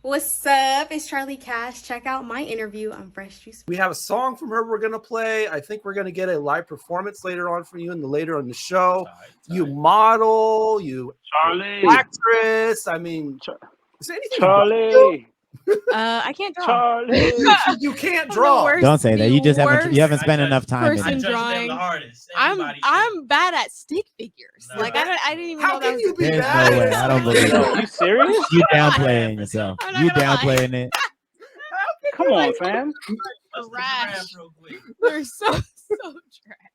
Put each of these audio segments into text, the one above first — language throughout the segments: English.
What's up? It's Charlie Cash. Check out my interview on Fresh Juice. We have a song from her we're going to play. I think we're going to get a live performance later on from you later on the show. You model, you Charlie. actress. I mean, is there anything Charlie. I can't draw. Charlie. You can't draw. Don't say that. You just haven't spent enough time in it. Drawing. I'm bad at stick figures. No. Like I didn't even How know can you be There's bad? no way. I don't believe it. Are you serious? You downplaying yourself. You downplaying it. Come on, fam. Trash. They're so trash.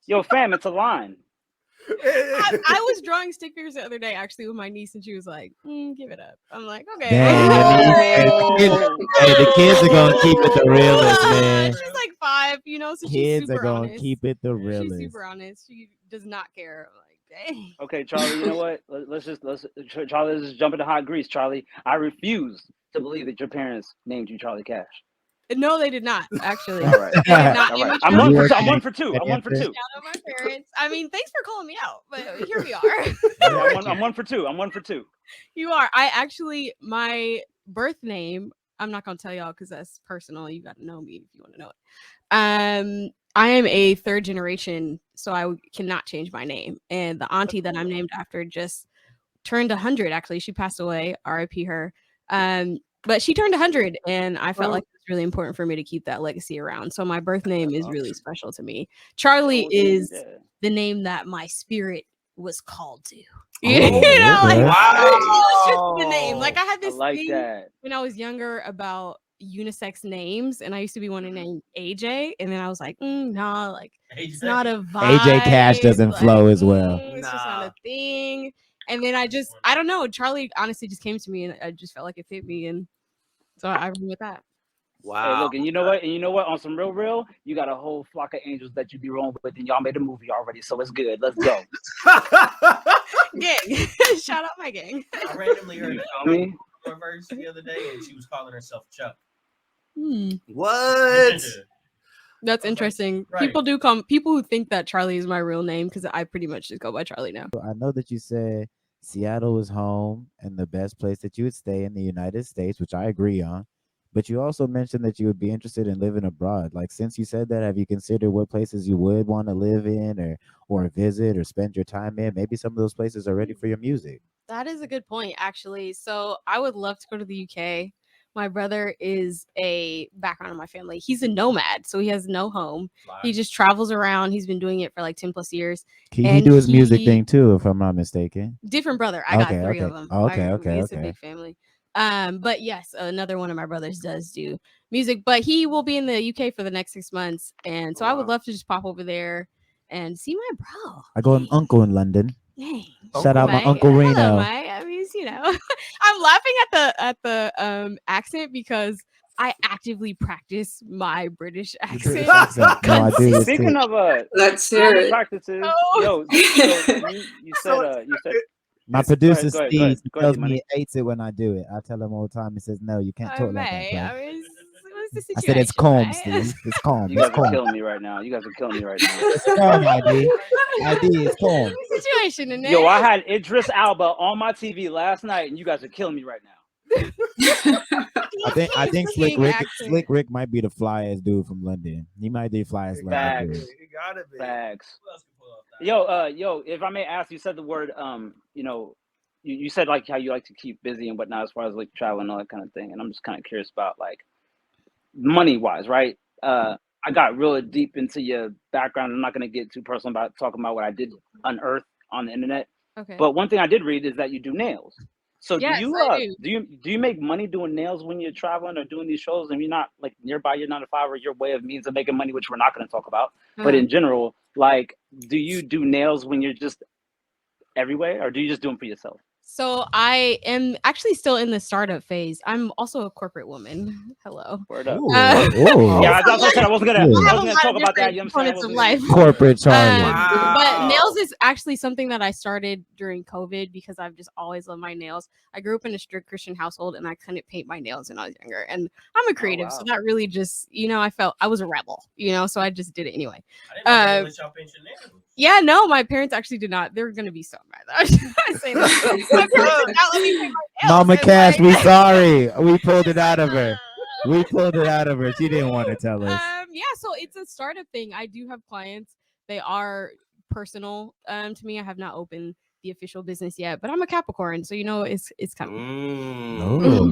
Yo, fam, it's a line. I was drawing stick figures the other day actually with my niece, and she was like, give it up. I'm like, okay. Hey, the kids are gonna keep it the realest, man. She's like 5, so kids she's super are gonna honest. keep it the realest. She's super honest. She does not care. I'm like, dang. Okay, Charlie, you know what? Charlie, let's just jump into hot grease, Charlie. I refuse to believe that your parents named you Charlie Cash. No, they did not, actually. All right. All right. I'm one for two. Shout out my parents. I mean, thanks for calling me out, but here we are. Yeah, I'm one for two. You are. My birth name, I'm not going to tell y'all because that's personal. You got to know me if you want to know it. I am a 3rd generation, so I cannot change my name. And the auntie that I'm named after just turned 100, actually. She passed away, RIP her. But she turned 100, and I felt like it was really important for me to keep that legacy around. So my birth name is really special to me. Charlie is the name that my spirit was called to. It's just the name. Like I had this thing when I was younger about unisex names, and I used to be wanting to name AJ, and then I was like, nah, like it's not a vibe. AJ Cash doesn't flow as well. It's just not a thing. And then I don't know. Charlie honestly just came to me, and I just felt like it fit me, and so I went with that. Wow. Hey, look, and you know what? On some real, you got a whole flock of angels that you be rolling with, and y'all made a movie already, so it's good. Let's go. Gang. Shout out my gang. I randomly heard a verse the other day, and she was calling herself Chuck. What? That's interesting. Right. People who think that Charlie is my real name, because I pretty much just go by Charlie now. I know that you said Seattle is home and the best place that you would stay in the United States, which I agree on. But you also mentioned that you would be interested in living abroad. Like, since you said that, have you considered what places you would want to live in or visit or spend your time in? Maybe some of those places are ready for your music. That is a good point, actually. So I would love to go to the UK. My brother is a background in my family. He's a nomad, so he has no home. He just travels around. He's been doing it for like 10 plus years. He do his music thing too, if I'm not mistaken. Different brother. I got 3 of them. Okay. It's a big family. But yes, another one of my brothers does do music, but he will be in the UK for the next 6 months. And so I would love to just pop over there and see my bro. I got an uncle in London. Dang. Shout out my Uncle Reno. Hello, Mike. I mean, I'm laughing at the accent because I actively practice my British accent. No, I do. Speaking of let's hear it. Practices. Yo, you said my producer Steve tells me he hates it when I do it. I tell him all the time. He says, "No, you can't talk like that." I mean, I said it's calm, right? Steve. It's calm. You guys are killing me right now. It's calm, ID. It's calm. Situation in there. Yo, I had Idris Elba on my TV last night, and you guys are killing me right now. I think Slick Rick might be the flyest dude from London. He might be the flyest London dude. It gotta be. Facts. Yo, if I may ask, you said the word, you said like how you like to keep busy and whatnot as far as like travel and all that kind of thing, and I'm just kind of curious about like money wise, right? I got really deep into your background. I'm not going to get too personal about talking about what I did unearth on the internet. Okay. But one thing I did read is that you do nails. So yes, do you make money doing nails when you're traveling or doing these shows and you're not like nearby your 9 to 5 or your way of means of making money, which we're not going to talk about. But in general, like, do you do nails when you're just everywhere, or do you just do them for yourself? So I am actually still in the startup phase. I'm also a corporate woman. Hello. Word up. Yeah, I wasn't gonna talk about that. You know what I'm saying? Of life. Corporate Charlie. But nails is actually something that I started during COVID because I've just always loved my nails. I grew up in a strict Christian household and I couldn't paint my nails when I was younger. And I'm a creative, so that really just, I felt I was a rebel, so I just did it anyway. I didn't know y'all paint your nails. Yeah, no, my parents actually did not. They're gonna be so mad. I say that. My parents did not let me pay my bills. Mama and, Cash, like- we sorry. We pulled it out of her. We pulled it out of her. She didn't want to tell us. Yeah, so it's a startup thing. I do have clients. They are personal to me. I have not opened the official business yet, but I'm a Capricorn, so it's kind of Mm. Oh.